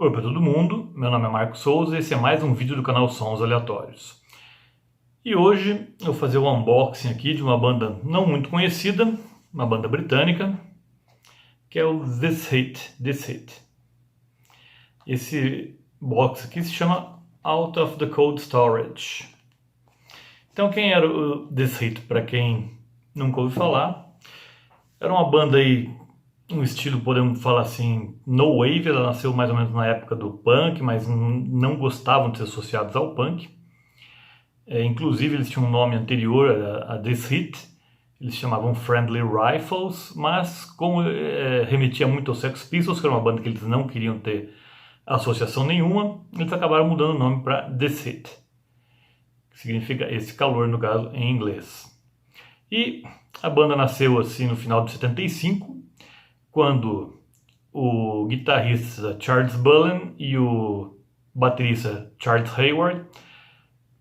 Oi para todo mundo, meu nome é Marcos Souza e esse é mais um vídeo do canal Sons Aleatórios. E hoje eu vou fazer o unboxing aqui de uma banda não muito conhecida, uma banda britânica, que é o This Hit. Esse box aqui se chama Out of the Cold Storage. Então quem era o This Hit, para quem nunca ouviu falar, era uma banda aí, um estilo, podemos falar assim, no wave. Ela nasceu mais ou menos na época do punk, mas não gostavam de ser associados ao punk. Inclusive eles tinham um nome anterior a This Hit, eles chamavam Friendly Rifles, mas como remetia muito aos Sex Pistols, que era uma banda que eles não queriam ter associação nenhuma, eles acabaram mudando o nome para This Hit, que significa esse calor no caso em inglês. E a banda nasceu assim no final de 75, quando o guitarrista Charles Bullen e o baterista Charles Hayward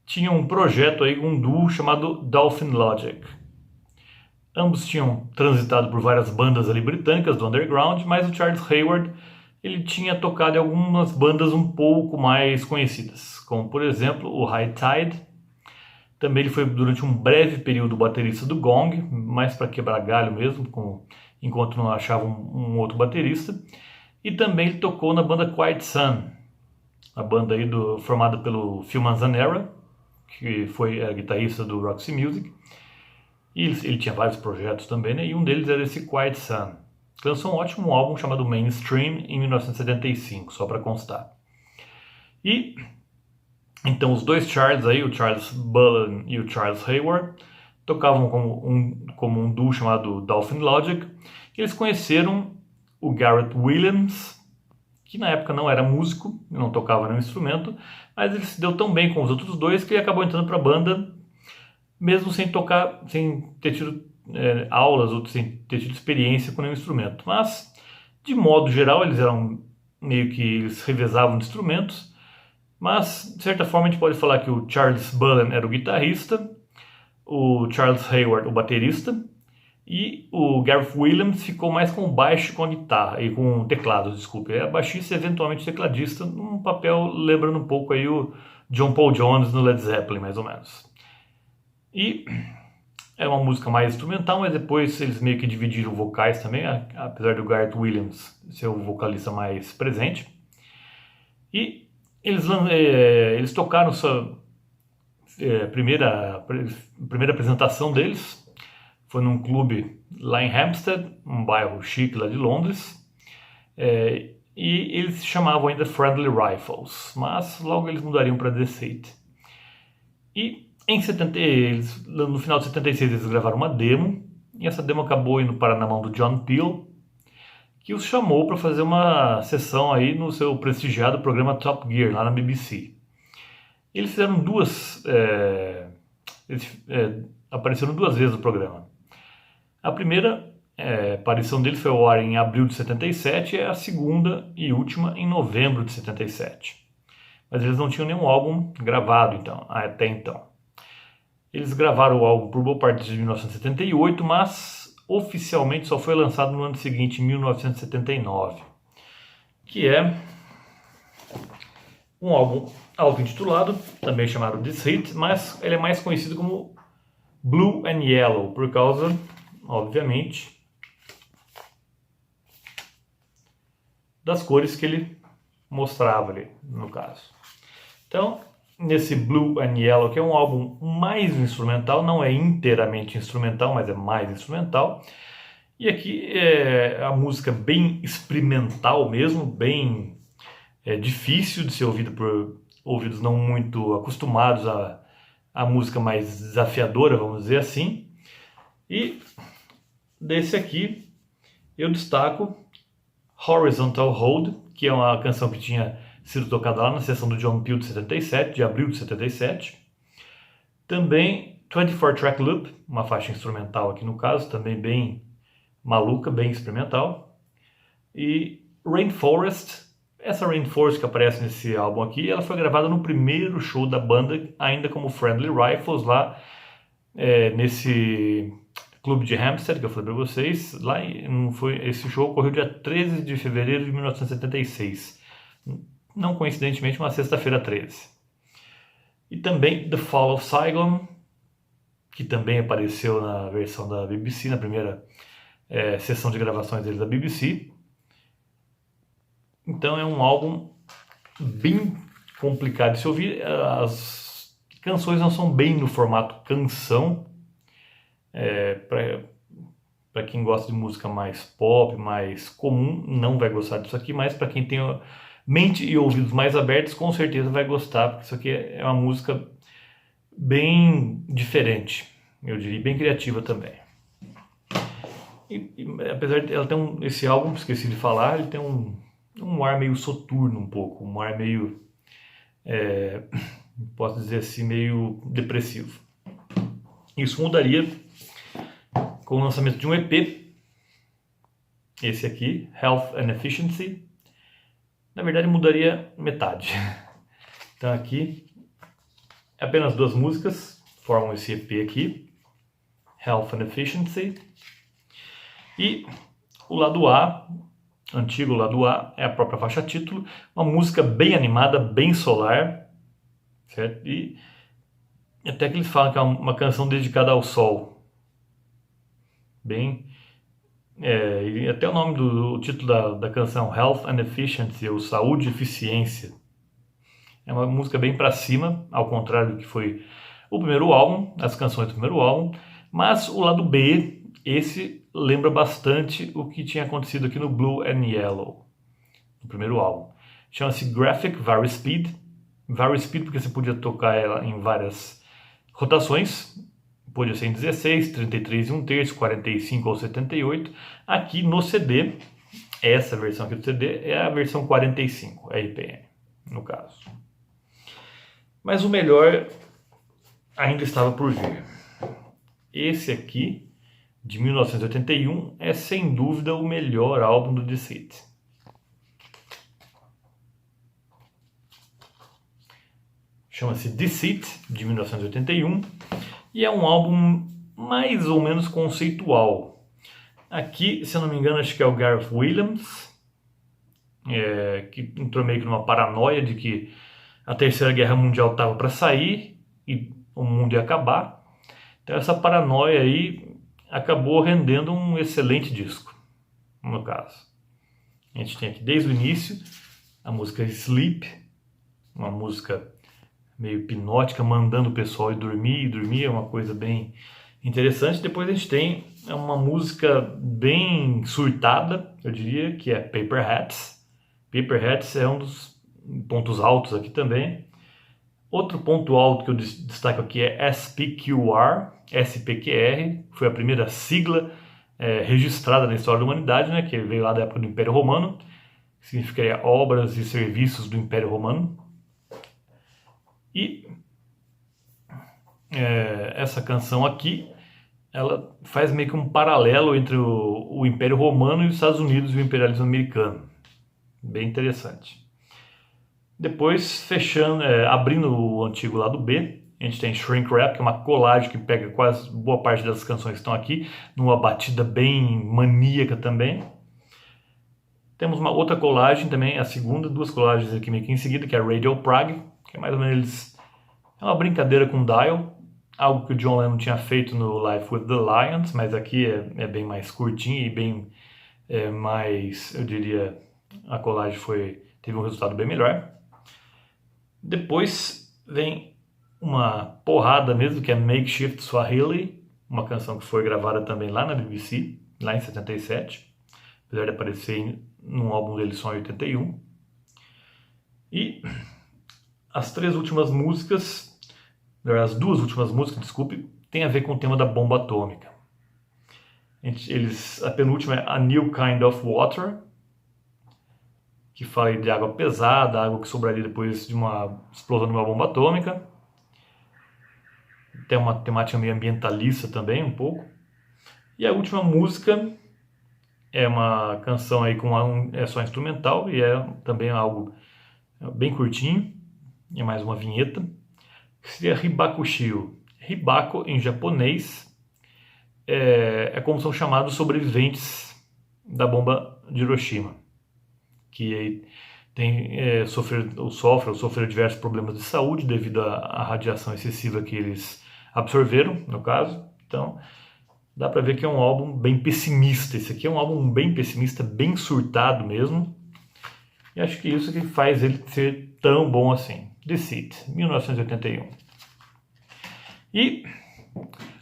tinham um projeto aí, um duo chamado Dolphin Logic. Ambos tinham transitado por várias bandas ali britânicas do underground, mas o Charles Hayward ele tinha tocado em algumas bandas um pouco mais conhecidas, como por exemplo o High Tide. Também ele foi durante um breve período baterista do Gong, mais para quebrar galho mesmo, enquanto não achava um outro baterista. E também ele tocou na banda Quiet Sun, a banda aí formada pelo Phil Manzanera, que foi guitarrista do Roxy Music. E ele tinha vários projetos também, né? E um deles era esse Quiet Sun. Lançou um ótimo álbum chamado Mainstream em 1975, só para constar. E então os dois Charles aí, o Charles Bullen e o Charles Hayward, tocavam como um duo chamado Dolphin Logic. Eles conheceram o Garrett Williams, que na época não era músico, não tocava nenhum instrumento, mas ele se deu tão bem com os outros dois que ele acabou entrando para a banda, mesmo sem tocar, sem ter tido aulas ou sem ter tido experiência com nenhum instrumento. Mas, de modo geral, eles eram meio que eles revezavam de instrumentos, mas de certa forma a gente pode falar que o Charles Bullen era o guitarrista, o Charles Hayward o baterista, e o Gareth Williams ficou mais com o baixo e com a guitarra, e com teclados, desculpe. É baixista e eventualmente tecladista, num papel lembrando um pouco aí o John Paul Jones no Led Zeppelin, mais ou menos. E é uma música mais instrumental, mas depois eles meio que dividiram vocais também, apesar do Gareth Williams ser o vocalista mais presente. E eles tocaram sua primeira apresentação deles. Foi num clube lá em Hampstead, um bairro chique lá de Londres. E eles se chamavam ainda Friendly Rifles, mas logo eles mudariam para This Hit. E no final de 76 eles gravaram uma demo, e essa demo acabou indo parar na mão do John Peel, que os chamou para fazer uma sessão aí no seu prestigiado programa Top Gear, lá na BBC. Eles fizeram apareceram duas vezes no programa. A primeira aparição deles foi ao ar em abril de 77 e a segunda e última em novembro de 77. Mas eles não tinham nenhum álbum gravado até então. Eles gravaram o álbum por boa parte de 1978, mas oficialmente só foi lançado no ano seguinte, em 1979, que é um álbum auto-intitulado, também chamado This Hit, mas ele é mais conhecido como Blue and Yellow, por causa, obviamente, das cores que ele mostrava ali, no caso. Então, nesse Blue and Yellow, que é um álbum mais instrumental, não é inteiramente instrumental, mas é mais instrumental. E aqui é a música bem experimental mesmo, bem difícil de ser ouvido por ouvidos não muito acostumados a música mais desafiadora, vamos dizer assim. E desse aqui eu destaco Horizontal Hold, que é uma canção que tinha sido tocada lá na sessão do John Peel de 77, de abril de 77. Também 24 Track Loop, uma faixa instrumental aqui no caso, também bem maluca, bem experimental. E Rainforest. Essa Rainforest que aparece nesse álbum aqui, ela foi gravada no primeiro show da banda, ainda como Friendly Rifles, lá nesse clube de Hampstead, que eu falei para vocês. Esse show ocorreu dia 13 de fevereiro de 1976. não coincidentemente, uma sexta-feira 13. E também The Fall of Saigon, que também apareceu na versão da BBC, na primeira sessão de gravações dele da BBC. Então é um álbum bem complicado de se ouvir. As canções não são bem no formato canção. Para quem gosta de música mais pop, mais comum, não vai gostar disso aqui, mas para quem tem mente e ouvidos mais abertos, com certeza vai gostar, porque isso aqui é uma música bem diferente, eu diria, bem criativa também. E apesar de ela ter esse álbum, esqueci de falar, ele tem um ar meio soturno um pouco, um ar meio, posso dizer assim, meio depressivo. Isso mudaria com o lançamento de um EP, esse aqui, Health and Efficiency. Na verdade mudaria metade. Então aqui, apenas 2 músicas formam esse EP aqui, Health and Efficiency. E o lado A, antigo lado A, é a própria faixa título, uma música bem animada, bem solar, certo? E até que eles falam que é uma canção dedicada ao sol. Bem, e até o nome do título da canção, Health and Efficiency, ou Saúde e Eficiência. É uma música bem pra cima, ao contrário do que foi o primeiro álbum, as canções do primeiro álbum. Mas o lado B, esse lembra bastante o que tinha acontecido aqui no Blue and Yellow, no primeiro álbum. Chama-se Graphic Varispeed. Varispeed porque você podia tocar ela em várias rotações. Podia ser em 16, 33 e 1/3, 45 ou 78. Aqui no CD, essa versão aqui do CD é a versão 45 RPM, no caso. Mas o melhor ainda estava por vir. Esse aqui, de 1981, é sem dúvida o melhor álbum do Deceit. Chama-se Deceit, de 1981, e é um álbum mais ou menos conceitual. Aqui, se eu não me engano, acho que é o Gareth Williams, que entrou meio que numa paranoia de que a Terceira Guerra Mundial estava para sair e o mundo ia acabar. Então essa paranoia aí acabou rendendo um excelente disco, no caso. A gente tem aqui desde o início a música Sleep, uma música meio hipnótica, mandando o pessoal ir dormir, é uma coisa bem interessante. Depois a gente tem uma música bem surtada, eu diria, que é Paper Hats. Paper Hats é um dos pontos altos aqui também. Outro ponto alto que eu destaco aqui é SPQR, foi a primeira sigla registrada na história da humanidade, né, que veio lá da época do Império Romano, que significaria obras e serviços do Império Romano. E essa canção aqui, ela faz meio que um paralelo entre o Império Romano e os Estados Unidos e o imperialismo americano. Bem interessante. Depois, fechando, abrindo o antigo lado B, a gente tem Shrink Rap, que é uma colagem que pega quase boa parte das canções que estão aqui, numa batida bem maníaca também. Temos uma outra colagem também, a segunda, 2 colagens aqui meio que em seguida, que é Radio Prague, que é mais ou menos é uma brincadeira com Dial, algo que o John Lennon tinha feito no Life with the Lions, mas aqui é bem mais curtinho e bem mais, eu diria, a colagem teve um resultado bem melhor. Depois vem uma porrada mesmo, que é Makeshift Swahili, uma canção que foi gravada também lá na BBC, lá em 77, apesar de aparecer num álbum dele só em 81. E as 2 últimas músicas, desculpe, tem a ver com o tema da bomba atômica. A penúltima é A New Kind of Water, que fala de água pesada, água que sobraria depois de uma explosão de uma bomba atômica. Tem uma temática meio ambientalista também, um pouco. E a última música é uma canção aí é só instrumental e é também algo bem curtinho, é mais uma vinheta, que seria Hibakushio. Hibako, em japonês, é como são chamados sobreviventes da bomba de Hiroshima, que sofreu diversos problemas de saúde devido à radiação excessiva que eles absorveram, no caso. Então, dá pra ver que é um álbum bem pessimista. Esse aqui é um álbum bem pessimista, bem surtado mesmo. E acho que isso que faz ele ser tão bom assim. Deceit, 1981. E,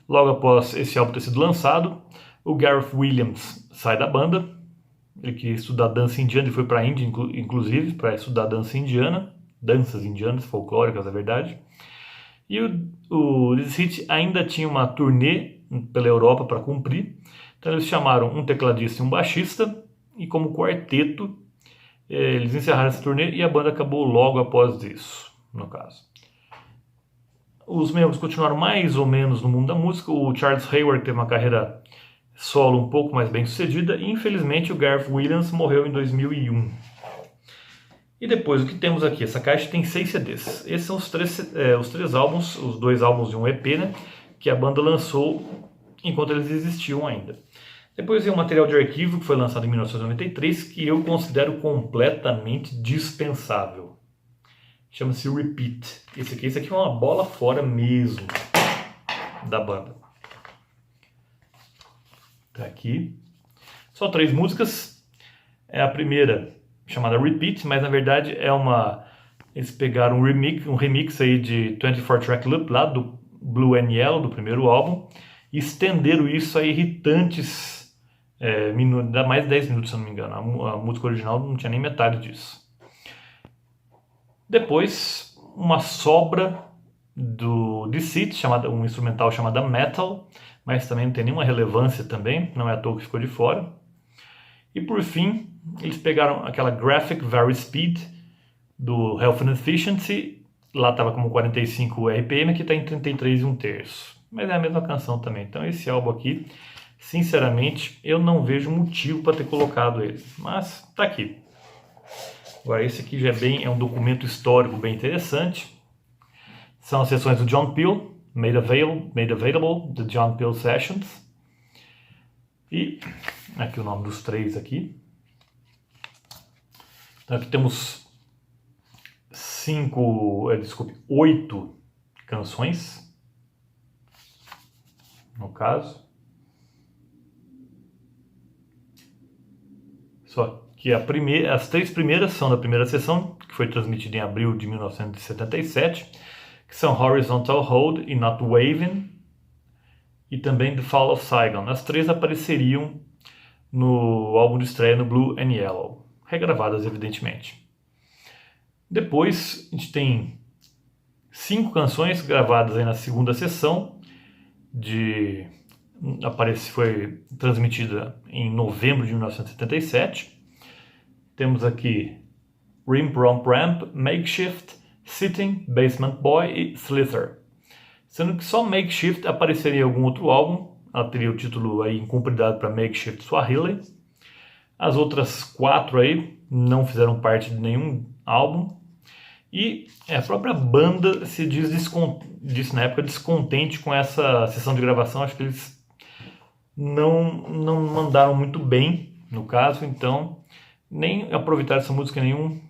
logo após esse álbum ter sido lançado, o Gareth Williams sai da banda. Ele queria estudar dança indiana e foi para a Índia, inclusive, para estudar dança indiana, danças indianas, folclóricas, na verdade. E o Deceit ainda tinha uma turnê pela Europa para cumprir, então eles chamaram um tecladista e um baixista, e como quarteto, eles encerraram essa turnê e a banda acabou logo após isso, no caso. Os membros continuaram mais ou menos no mundo da música. O Charles Hayward teve uma carreira solo um pouco mais bem sucedida, e infelizmente o Gareth Williams morreu em 2001. E depois, o que temos aqui? Essa caixa tem 6 CDs. Esses são os três álbuns, os 2 álbuns de um EP, né, que a banda lançou enquanto eles existiam ainda. Depois vem o material de arquivo, que foi lançado em 1993, que eu considero completamente dispensável. Chama-se Repeat. Esse aqui é uma bola fora mesmo da banda. Tá aqui. Só 3 músicas. É a primeira, chamada Repeat, mas na verdade é eles pegaram um remix aí de 24 Track Loop, lá do Blue and Yellow, do primeiro álbum, e estenderam isso a irritantes minutos, dá mais de 10 minutos, se eu não me engano. A música original não tinha nem metade disso. Depois, uma sobra do Deceit, um instrumental chamado Metal, mas também não tem nenhuma relevância também, não é à toa que ficou de fora. E por fim, eles pegaram aquela Graphic Vary Speed do Health and Efficiency, lá estava como 45 RPM, aqui está em 33 1/3, mas é a mesma canção também. Então esse álbum aqui, sinceramente, eu não vejo motivo para ter colocado ele, mas tá aqui. Agora esse aqui já é um documento histórico bem interessante. São as sessões do John Peel, Made Available, The John Peel Sessions. E aqui o nome dos 3 aqui. Então aqui temos 8 canções, no caso. Só que as 3 primeiras são da primeira sessão, que foi transmitida em abril de 1977, que são Horizontal Hold e Not Waving, e também The Fall of Saigon. As 3 apareceriam no álbum de estreia no Blue and Yellow, regravadas evidentemente. Depois a gente tem 5 canções gravadas aí na segunda sessão, foi transmitida em novembro de 1977. Temos aqui Rimp Romp Ramp, Makeshift, Sitting, Basement Boy e Slither. Sendo que só Makeshift apareceria em algum outro álbum. Ela teria o título aí incumpridado para Makeshift Swahili. As outras 4 aí não fizeram parte de nenhum álbum. E a própria banda se disse na época descontente com essa sessão de gravação. Acho que eles não mandaram muito bem, no caso, então nem aproveitaram essa música em nenhum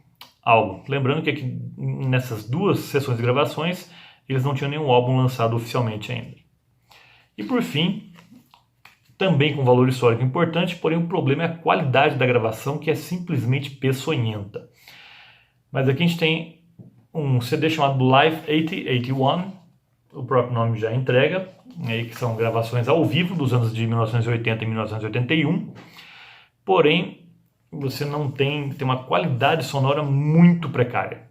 álbum. Lembrando que aqui, nessas 2 sessões de gravações, eles não tinham nenhum álbum lançado oficialmente ainda. E por fim, também com valor histórico importante, porém o problema é a qualidade da gravação, que é simplesmente peçonhenta. Mas aqui a gente tem um CD chamado Live 8081, o próprio nome já entrega, que são gravações ao vivo dos anos de 1980 e 1981, porém você não tem uma qualidade sonora muito precária.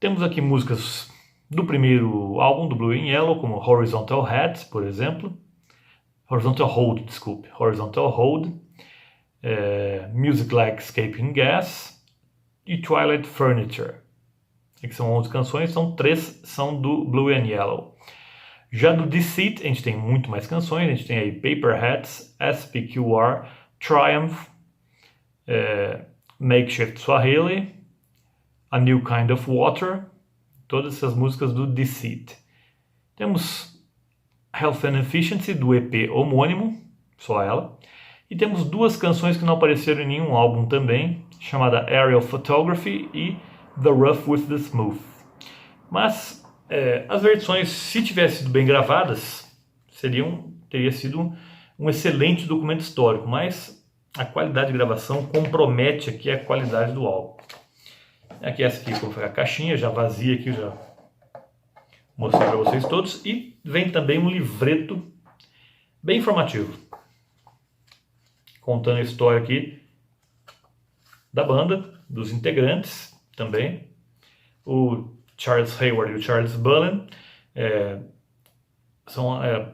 Temos aqui músicas do primeiro álbum, do Blue and Yellow, como Horizontal Hold, por exemplo. Horizontal Hold, Music Like Escaping Gas e Twilight Furniture. Aqui são 11 canções, 3 são do Blue and Yellow. Já do Deceit, a gente tem muito mais canções, a gente tem aí Paper Hats, SPQR, Triumph, Makeshift Swahili, A New Kind of Water, todas essas músicas do Deceit. Temos Health and Efficiency, do EP homônimo, só ela, E temos duas canções que não apareceram em nenhum álbum também, chamada Aerial Photography e The Rough with the Smooth. Mas as versões, se tivessem sido bem gravadas, teria sido um excelente documento histórico, mas a qualidade de gravação compromete aqui a qualidade do álbum. Aqui essa aqui foi a caixinha, já vazia aqui, já mostrei para vocês todos. E vem também um livreto bem informativo, contando a história aqui da banda, dos integrantes também. O Charles Hayward e o Charles Bullen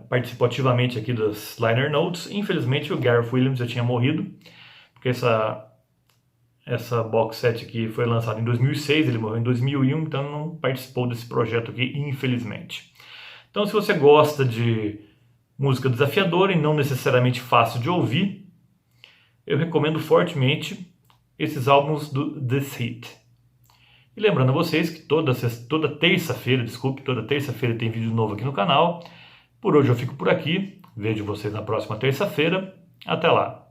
participam ativamente aqui das liner notes. Infelizmente o Gareth Williams já tinha morrido, porque essa box set aqui foi lançada em 2006, ele morreu em 2001, então não participou desse projeto aqui, infelizmente. Então, se você gosta de música desafiadora e não necessariamente fácil de ouvir, eu recomendo fortemente esses álbuns do This Hit. E lembrando a vocês que toda terça-feira tem vídeo novo aqui no canal. Por hoje eu fico por aqui, vejo vocês na próxima terça-feira. Até lá!